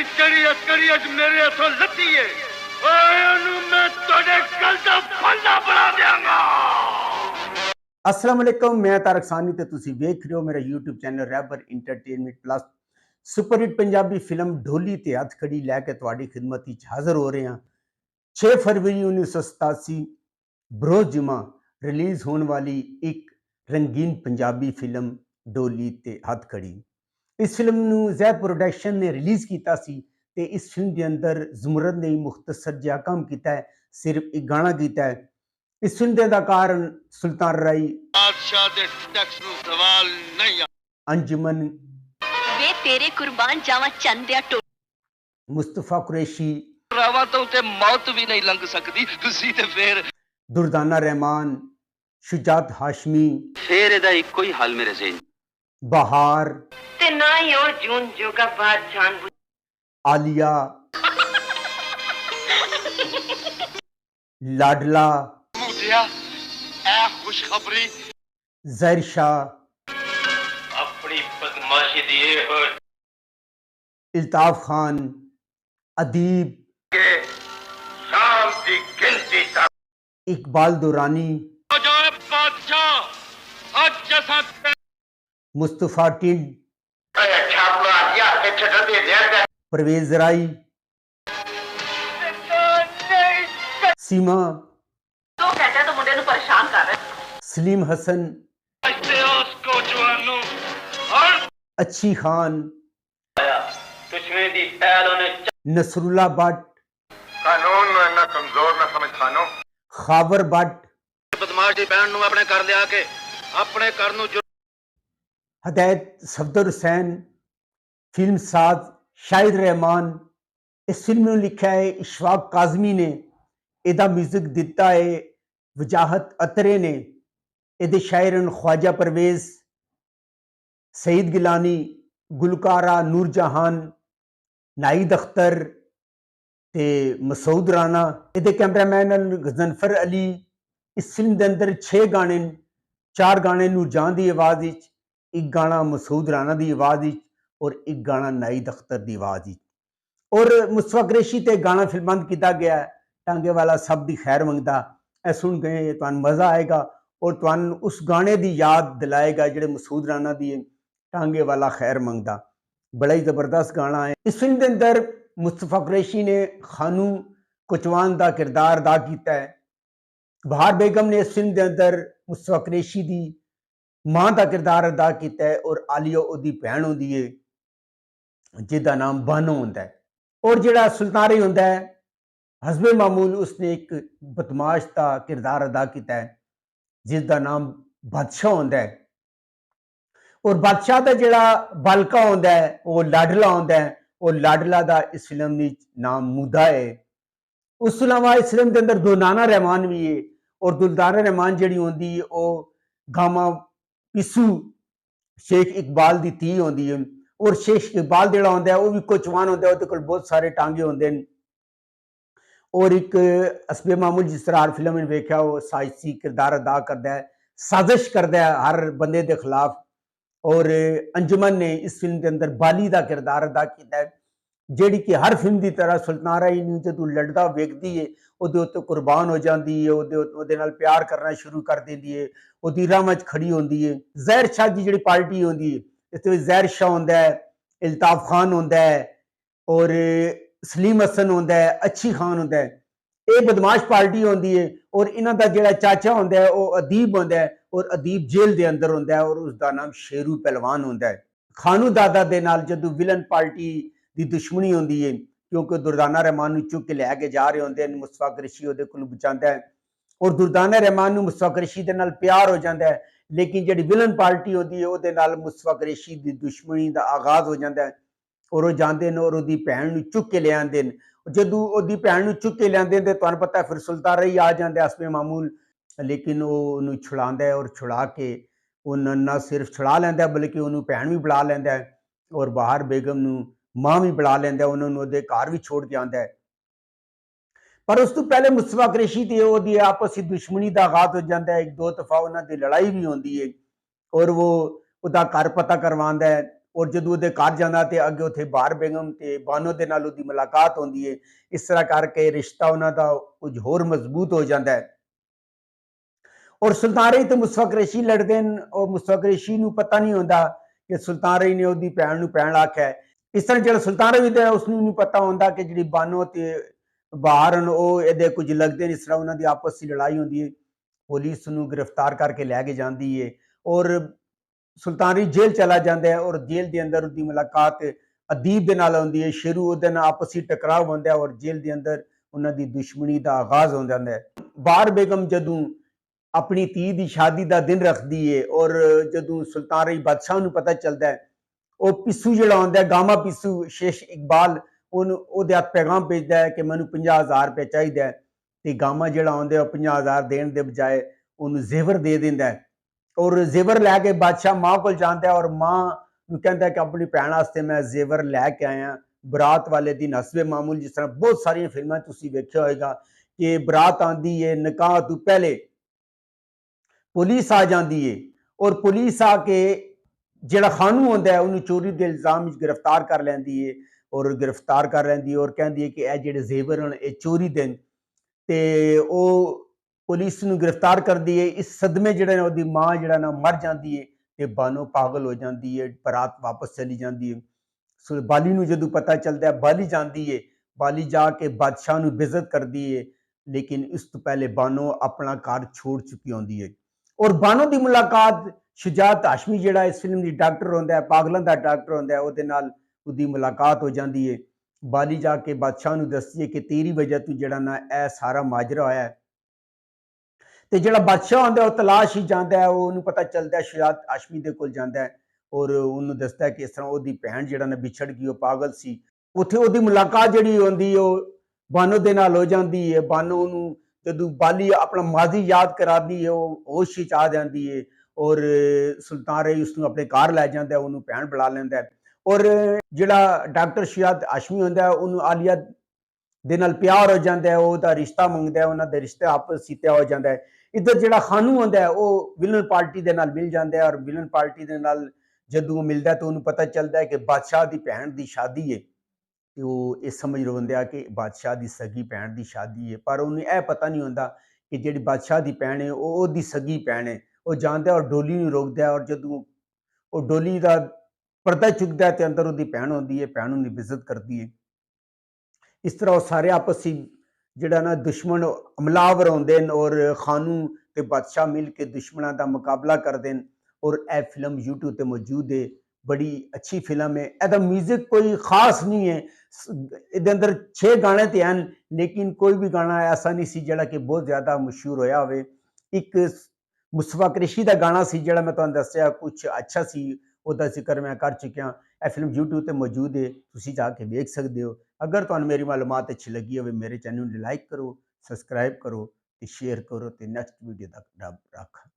ਦੀ ਚੜੀ ਅਸਕਰੀ ਅੱਜ ਮੇਰੇ ਹੱਥੋਂ ਲੱਤੀ ਏ ਓਏ ਉਹਨੂੰ ਮੈਂ ਤੁਹਾਡੇ ਕੱਲ ਦਾ ਫੱਲਾ ਬਣਾ ਦਿਆਂਗਾ। अस्सलाम वालेकुम, मैं तारक सानी ते तुसी वेख रहे हो मेरा YouTube channel Raibar entertainment plus. Superhit Punjabi film Dholi ते हथखड़ी लैके तुहाडी खिदमत विच हाज़र हो रहे हैं। 6 फरवरी 1987 बरोज़ जुमा रिलीज़ होने वाली एक रंगीन पंजाबी फिल्म ढोली ते हथखड़ी। इस फिल्म नूं ज़ैद प्रोडक्शन ने रिलीज़ कीता सी ते इस फिल्म के अंदर ज़ुमरद ने मुख्तसर जिहा काम कीता है, सिर्फ एक गाना कीता है। इस फिल्म के अदाकार सुल्तान राई, बादशाह दे टैक्स नु सवाल नहीं अंजुमन, वे तेरे कुर्बान जावा चंदिया टो मुस्तफा कुरैशी, रावा तो उते मौत भी नहीं लंघ सकदी तुसी ते फिर दुर्दाना रहमान, शुजात हाशमी, फिर एदा इक्को ही हाल मेरे ज़हन बहार, ते ना ही ओ जून जोगा बात जान बुझ आलिया, लाडला, मुझिया ए खुशखबरी ज़हर शाह, अपनी बदमाशी दिए हो इल्ताफ खान, अदीब, के शाम की गिनती तक इकबाल दुरानी, अजायब बादशाह आज जैसा मुस्तफा टिंड, छापा या छटा दे दे परवेज राई, सीमा, तो कहता तो मुंडे नु परेशान कर रहे सलीम हसन, उसको जवानों और अच्छी खान, दुश्मन दी पहलों ने नसरुल्ला भट्ट, कानून में इतना कमजोर ना समझ खानो खावर भट्ट, बदमाश दी बहन नु अपने कर लिया के अपने कर नु हदायत सफदर हुसैन, फिल्म साज शाहिद रहमान। इस फिल्म में लिखा है इशफाक काजमी ने, ਇਹਦਾ म्यूजिक दिता है वजाहत अतरे ने, ਇਹਦੇ शायर ख्वाजा परवेज, सईद गिलानी, गुलकारा नूरजहान, नाहिद अख्तर ते मसूद राना। ਇਹਦੇ कैमरामैन गजनफर अली। इस फिल्म के अंदर 6 गाने, 4 गाने नूरजहान की आवाज़ विच, एक गाना मसूद राना की आवाज़ विच और एक गाना नाहिद अख्तर की आवाज़ विच। और मुस्तफा कुरैशी ते गाना फिल्मांत किया गया है टांगे वाला सब दी खैर मंगदा। ऐ सुन के तुहानू मज़ा आएगा और तुहानू उस गाने की याद दिलाएगा जिहड़े मसूद राना दी टांगे वाला खैर मंगदा। बड़ा ही ज़बरदस्त गाना है। इस फिल्म के अंदर मुस्तफा कुरैशी ने खानू कोचवान का किरदार अदा किया है। बहार बेगम ने इस फिल्म के अंदर मुस्तफा कुरैशी की मां का किरदार अदा किया है और आलिया उहदी भैन होंदी है जिहदा नाम बानो होंदा है। और जिहड़ा सुल्तान राई होंदा है हस्बे मामूल, उसने एक बदमाश का किरदार अदा किया है जिसका नाम बादशाह होंदा है। और बादशाह का जिहड़ा बालका होंदा है वो लाडला होंदा है और लाडला का इस फिल्म में नाम मुदा है। उस तो इलावा इस फिल्म के अंदर दुर्दाना रहमान भी है और दुर्दाना रहमान जिहड़ी होंदी है वो गामा पिसू शेख इकबाल की धी होंदी है। और शेख इकबाल जिहड़ा होंदा है वो भी कोचवान होंदा है, उसदे कोल बहुत सारे टांगे होंदे हैं। और एक हस्बे मामूल जिस तरह हर फिल्म में वेख्या वो साजिशी किरदार अदा करता है, साजिश करता है हर बंदे के खिलाफ। और अंजुमन ने इस फिल्म के अंदर बाली का किरदार अदा किया है जिहड़ी कि हर फिल्म की तरह सुल्तान राई नूं जदों लड़दा वेखदी है उहदे उत्ते कुर्बान हो जाती है, उहदे नाल प्यार करना शुरू कर देती है, उहदी राह विच खड़ी होंदी है। ज़हर शाह की जिहड़ी पार्टी होंदी है, इस विच ज़हर शाह होंदा है, इल्ताफ खान होंदा है और सलीम हसन होंदा है, अच्छी खान होंदा है। ये बदमाश पार्टी होंदी है और इन्हां दा जिहड़ा चाचा होंदा है वो अदीब होंदा है और अदीब जेल दे अंदर होंदा है और उसका नाम शेरू पहलवान होंदा है। खानू दादा दे नाल जदों विलन पार्टी दी दुश्मनी होंदी है क्योंकि दुर्दाना रहमान नूं चुक के लैके जा रहे होंदे हैं, मुस्तफा कुरैशी उहदे कोलों बचांदा है और दुर्दाना रहमान नूं मुस्तफा कुरैशी दे नाल प्यार हो जाता है। लेकिन जिहड़ी विलन पार्टी होंदी है उहदे नाल मुस्तफा कुरैशी दी दुश्मनी दा आगाज़ हो जाता है और वो जाते हैं और उसकी भैन नूं चुक के ले आते हैं। जदों उसकी भैन नूं चुक के लिआंदे हैं तो तुहानूं पता है फिर सुल्तान राई आ जाता है हस्बे मामूल, लेकिन वो उन्होंने छुड़ाता है और छुड़ा के उन्होंने ना सिर्फ छुड़ा लैंदा बल्कि उन्होंने भैन भी बुला लैंदा है और बहार बेगम नूं मां भी बुला लैंदा, उन्होंने उहदे घर भी छोड़ के आंदा है। पर उस तो पहले मुस्तफा कुरैशी ते ओहदी आपस की दुश्मनी का आगाज हो जाता है। 1-2 दफा उन्होंने लड़ाई भी होती है और वो उसका घर पता करवांदा है ਔਰ ਜਦੋਂ ਉਹਦੇ ਘਰ ਜਾਂਦਾ ਤੇ ਅੱਗੇ ਉੱਥੇ ਬਾਰ ਬੇਗਮ ਤੇ ਬਾਨੋ ਦੇ ਨਾਲ ਉਹਦੀ ਮੁਲਾਕਾਤ ਹੁੰਦੀ ਹੈ। ਇਸ ਤਰ੍ਹਾਂ ਕਰਕੇ ਰਿਸ਼ਤਾ ਉਹਨਾਂ ਦਾ ਕੁਝ ਹੋਰ ਮਜ਼ਬੂਤ ਹੋ ਜਾਂਦਾ ਹੈ। ਔਰ ਸੁਲਤਾਨ ਰही ਤੇ ਮੁਸ਼ਫਕ ਰਸ਼ੀ ਲੜਦੇ ਨੇ। ਉਹ ਮੁਸ਼ਫਕ ਰਸ਼ੀ ਨੂੰ ਪਤਾ ਨਹੀਂ ਹੁੰਦਾ ਕਿ ਸੁਲਤਾਨ ਰही ਨੇ ਉਹਦੀ ਭੈਣ ਨੂੰ ਭੈਣ ਆਖਿਆ ਹੈ। ਇਸ ਤਰ੍ਹਾਂ ਜਿਹੜਾ ਸੁਲਤਾਨ ਰही ਦਾ ਉਸ ਨੂੰ ਨਹੀਂ ਪਤਾ ਹੁੰਦਾ ਕਿ ਜਿਹੜੀ ਬਾਨੋ ਤੇ ਬਹਾਰ ਹਨ ਉਹ ਇਹਦੇ ਕੁਝ ਲੱਗਦੇ ਨੇ। ਇਸ ਤਰ੍ਹਾਂ ਉਹਨਾਂ ਦੀ ਆਪਸ ਦੀ ਲੜਾਈ ਹੁੰਦੀ ਹੈ। ਪੁਲਿਸ ਨੂੰ ਗ੍ਰਿਫਤਾਰ ਕਰਕੇ ਲੈ ਕੇ ਜਾਂਦੀ ਹੈ ਔਰ ਸੁਲਤਾਨ ਰही ਜੇਲ੍ਹ ਚਲਾ ਜਾਂਦਾ ਹੈ ਔਰ ਜੇਲ੍ਹ ਦੇ ਅੰਦਰ ਉਹਦੀ ਮੁਲਾਕਾਤ ਅਦੀਬ ਦੇ ਨਾਲ ਹੁੰਦੀ ਹੈ। ਸ਼ੇਰੂ ਉਹਦੇ ਨਾਲ ਆਪਸੀ ਟਕਰਾਅ ਹੁੰਦਾ ਹੈ ਔਰ ਜੇਲ੍ਹ ਦੇ ਅੰਦਰ ਉਹਨਾਂ ਦੀ ਦੁਸ਼ਮਣੀ ਦਾ ਆਗਾਜ਼ ਹੋ ਜਾਂਦਾ ਹੈ। ਬਾਰ ਬੇਗਮ ਜਦੋਂ ਆਪਣੀ ਧੀ ਦੀ ਸ਼ਾਦੀ ਦਾ ਦਿਨ ਰੱਖਦੀ ਹੈ ਔਰ ਜਦੋਂ ਸੁਲਤਾਨ ਰही ਬਾਦਸ਼ਾਹ ਨੂੰ ਪਤਾ ਚੱਲਦਾ ਹੈ, ਉਹ ਪਿੱਸੂ ਜਿਹੜਾ ਹੁੰਦਾ ਗਾਮਾ ਪਿੱਸੂ ਸ਼ੇਖ ਇਕਬਾਲ ਉਹਨੂੰ ਉਹਦੇ ਹੱਥ ਪੈਗਾਮ ਭੇਜਦਾ ਹੈ ਕਿ ਮੈਨੂੰ 50,000 ਰੁਪਏ ਚਾਹੀਦਾ ਹੈ। ਤੇ ਗਾਮਾ ਜਿਹੜਾ ਆਉਂਦਾ ਉਹ 50,000 ਦੇਣ ਦੇ ਬਜਾਏ ਉਹਨੂੰ ਜ਼ੇਵਰ ਦੇ ਦਿੰਦਾ ਹੈ ਔਰ ਜ਼ੇਵਰ ਲੈ ਕੇ ਬਾਦਸ਼ਾਹ ਮਾਂ ਕੋਲ ਜਾਂਦਾ ਹੈ ਔਰ ਮਾਂ ਨੂੰ ਕਹਿੰਦਾ ਕਿ ਆਪਣੀ ਭੈਣ ਵਾਸਤੇ ਮੈਂ ਜ਼ੇਵਰ ਲੈ ਕੇ ਆਇਆ। ਬਰਾਤ ਵਾਲੇ ਦਿਨ ਹਸਬੇ ਮਾਮੂਲ, ਜਿਸ ਤਰ੍ਹਾਂ ਬਹੁਤ ਸਾਰੀਆਂ ਫਿਲਮਾਂ ਤੁਸੀਂ ਵੇਖਿਆ ਹੋਏਗਾ ਕਿ ਬਰਾਤ ਆਂਦੀ ਹੈ, ਨਿਕਾਹ ਤੋਂ ਪਹਿਲੇ ਪੁਲਿਸ ਆ ਜਾਂਦੀ ਹੈ ਔਰ ਪੁਲਿਸ ਆ ਕੇ ਜਿਹੜਾ ਖਾਨੂ ਹੁੰਦਾ ਹੈ ਉਹਨੂੰ ਚੋਰੀ ਦੇ ਇਲਜ਼ਾਮ ਵਿੱਚ ਗ੍ਰਿਫਤਾਰ ਕਰ ਲੈਂਦੀ ਹੈ ਔਰ ਕਹਿੰਦੀ ਹੈ ਕਿ ਇਹ ਜਿਹੜੇ ਜ਼ੇਵਰ ਹਨ ਇਹ ਚੋਰੀ ਦੇ ਨੇ। ਤੇ ਉਹ ਪੁਲਿਸ ਨੂੰ ਗ੍ਰਿਫਤਾਰ ਕਰਦੀ ਹੈ। ਇਸ ਸਦਮੇ ਜਿਹੜੇ ਨੇ ਉਹਦੀ ਮਾਂ ਜਿਹੜਾ ਨਾ ਮਰ ਜਾਂਦੀ ਹੈ ਤੇ ਬਾਨੋ ਪਾਗਲ ਹੋ ਜਾਂਦੀ ਹੈ, ਬਰਾਤ ਵਾਪਸ ਚਲੀ ਜਾਂਦੀ ਹੈ। ਸੋ ਬਾਲੀ ਨੂੰ ਜਦੋਂ ਪਤਾ ਚੱਲਦਾ ਹੈ ਬਾਲੀ ਜਾਂਦੀ ਹੈ, ਬਾਲੀ ਜਾ ਕੇ ਬਾਦਸ਼ਾਹ ਨੂੰ ਬੇਇੱਜ਼ਤ ਕਰਦੀ ਹੈ, ਲੇਕਿਨ ਇਸ ਤੋਂ ਪਹਿਲੇ ਬਾਨੋ ਆਪਣਾ ਘਰ ਛੋੜ ਚੁੱਕੀ ਹੁੰਦੀ ਹੈ। ਔਰ ਬਾਨੋ ਦੀ ਮੁਲਾਕਾਤ ਸ਼ੁਜਾਤ ਹਾਸ਼ਮੀ ਜਿਹੜਾ ਇਸ ਫਿਲਮ ਦੀ ਡਾਕਟਰ ਹੁੰਦਾ ਹੈ, ਪਾਗਲਾਂ ਦਾ ਡਾਕਟਰ ਹੁੰਦਾ ਹੈ, ਉਹਦੇ ਨਾਲ ਉਹਦੀ ਮੁਲਾਕਾਤ ਹੋ ਜਾਂਦੀ ਹੈ। ਬਾਲੀ ਜਾ ਕੇ ਬਾਦਸ਼ਾਹ ਨੂੰ ਦੱਸਦੀ ਹੈ ਕਿ ਤੇਰੀ ਵਜ੍ਹਾ ਤੋਂ ਜਿਹੜਾ ਨਾ ਇਹ ਸਾਰਾ ਮਾਜਰਾ ਹੋਇਆ ਹੈ। ਤੇ ਜਿਹੜਾ ਬਾਦਸ਼ਾਹ ਹੁੰਦਾ ਉਹ ਤਲਾਸ਼ ਹੀ ਜਾਂਦਾ ਹੈ। ਉਹਨੂੰ ਪਤਾ ਚੱਲਦਾ ਹੈ, ਸ਼ੁਜਾਤ ਹਾਸ਼ਮੀ ਦੇ ਕੋਲ ਜਾਂਦਾ ਹੈ ਔਰ ਉਹਨੂੰ ਦੱਸਦਾ ਹੈ ਕਿ ਇਸ ਤਰ੍ਹਾਂ ਉਹਦੀ ਭੈਣ ਜਿਹੜਾ ਨਾ ਵਿਛੜ ਗਈ, ਉਹ ਪਾਗਲ ਸੀ। ਉੱਥੇ ਉਹਦੀ ਮੁਲਾਕਾਤ ਜਿਹੜੀ ਹੁੰਦੀ ਉਹ ਬਾਨੋ ਦੇ ਨਾਲ ਹੋ ਜਾਂਦੀ ਹੈ। ਬਾਨੋ ਉਹਨੂੰ ਜਦੋਂ ਬਾਲੀ ਆਪਣਾ ਮਾਜ਼ੀ ਯਾਦ ਕਰਾਦੀ ਹੈ ਉਹ ਹੋਸ਼ ਵਿੱਚ ਆ ਜਾਂਦੀ ਹੈ ਔਰ ਸੁਲਤਾਨ ਰही ਉਸ ਨੂੰ ਆਪਣੇ ਘਰ ਲੈ ਜਾਂਦਾ, ਉਹਨੂੰ ਭੈਣ ਬੁਲਾ ਲੈਂਦਾ ਹੈ। ਔਰ ਜਿਹੜਾ ਡਾਕਟਰ ਸ਼ੁਜਾਤ ਹਾਸ਼ਮੀ ਹੁੰਦਾ ਉਹਨੂੰ ਆਲੀਆ ਦੇ ਨਾਲ ਪਿਆਰ ਹੋ ਜਾਂਦਾ ਹੈ, ਉਹਦਾ ਰਿਸ਼ਤਾ ਮੰਗਦਾ ਹੈ, ਉਹਨਾਂ ਦੇ ਰਿਸ਼ਤੇ ਆਪਸ ਸੀਤਿਆ ਹੋ ਜਾਂਦਾ ਹੈ। ਇੱਧਰ ਜਿਹੜਾ ਖਾਨੂ ਹੁੰਦਾ ਉਹ ਵਿਲਨ ਪਾਰਟੀ ਦੇ ਨਾਲ ਮਿਲ ਜਾਂਦਾ ਹੈ ਔਰ ਵਿਲਨ ਪਾਰਟੀ ਦੇ ਨਾਲ ਜਦੋਂ ਉਹ ਮਿਲਦਾ ਤਾਂ ਉਹਨੂੰ ਪਤਾ ਚੱਲਦਾ ਹੈ ਕਿ ਬਾਦਸ਼ਾਹ ਦੀ ਭੈਣ ਦੀ ਸ਼ਾਦੀ ਹੈ। ਤੇ ਉਹ ਇਹ ਸਮਝ ਰਿਹਾ ਕਿ ਬਾਦਸ਼ਾਹ ਦੀ ਸਗੀ ਭੈਣ ਦੀ ਸ਼ਾਦੀ ਹੈ, ਪਰ ਉਹਨੂੰ ਇਹ ਪਤਾ ਨਹੀਂ ਹੁੰਦਾ ਕਿ ਜਿਹੜੀ ਬਾਦਸ਼ਾਹ ਦੀ ਭੈਣ ਹੈ ਉਹ ਉਹਦੀ ਸਗੀ ਭੈਣ ਹੈ। ਉਹ ਜਾਂਦਾ ਔਰ ਡੋਲੀ ਨੂੰ ਰੋਕਦਾ ਔਰ ਜਦੋਂ ਉਹ ਡੋਲੀ ਦਾ ਪਰਦਾ ਚੁੱਕਦਾ ਤੇ ਅੰਦਰ ਉਹਦੀ ਭੈਣ ਹੁੰਦੀ ਹੈ, ਭੈਣ ਨੂੰ ਬੇਇੱਜ਼ਤ ਕਰਦੀ ਹੈ। ਇਸ ਤਰ੍ਹਾਂ ਉਹ ਸਾਰੇ ਆਪਸ ਵਿੱਚ ਜਿਹੜਾ ਨਾ ਦੁਸ਼ਮਣ ਹਮਲਾਵਰ ਹੁੰਦੇ ਨੇ ਔਰ ਖਾਨੂ ਤੇ ਬਾਦਸ਼ਾਹ ਮਿਲ ਕੇ ਦੁਸ਼ਮਣਾਂ ਦਾ ਮੁਕਾਬਲਾ ਕਰਦੇ ਨੇ। ਔਰ ਇਹ ਫਿਲਮ YouTube ਤੇ ਮੌਜੂਦ ਹੈ, ਬੜੀ ਅੱਛੀ ਫਿਲਮ ਹੈ। ਇਹਦਾ ਮਿਊਜ਼ਿਕ ਕੋਈ ਖਾਸ ਨਹੀਂ ਹੈ, ਇਹਦੇ ਅੰਦਰ 6 ਗਾਣੇ ਤੇ ਹਨ, ਲੇਕਿਨ ਕੋਈ ਵੀ ਗਾਣਾ ਐਸਾ ਨਹੀਂ ਸੀ ਜਿਹੜਾ ਕਿ ਬਹੁਤ ਜ਼ਿਆਦਾ ਮਸ਼ਹੂਰ ਹੋਇਆ ਹੋਵੇ। ਇੱਕ ਮੁਸ਼ਫਕ ਰਸ਼ੀ ਦਾ ਗਾਣਾ ਸੀ ਜਿਹੜਾ ਮੈਂ ਤੁਹਾਨੂੰ ਦੱਸਿਆ ਕੁਝ ਅੱਛਾ ਸੀ, ਉਹਦਾ ਜ਼ਿਕਰ ਮੈਂ ਕਰ ਚੁੱਕਿਆ। ਇਹ ਫਿਲਮ YouTube ਤੇ ਮੌਜੂਦ ਹੈ, ਤੁਸੀਂ ਜਾ ਕੇ ਵੇਖ ਸਕਦੇ ਹੋ। ਅਗਰ ਤੁਹਾਨੂੰ ਮੇਰੀ ਮਾਲੂਮਾਤ ਅੱਛੀ ਲੱਗੀ ਹੋਵੇ ਮੇਰੇ ਚੈਨਲ ਨੂੰ ਲਾਈਕ ਕਰੋ, ਸਬਸਕ੍ਰਾਈਬ ਕਰੋ ਤੇ ਸ਼ੇਅਰ ਕਰੋ ਤੇ ਨੈਕਸਟ ਵੀਡੀਓ ਤੱਕ ਰੱਬ ਰੱਖਾ।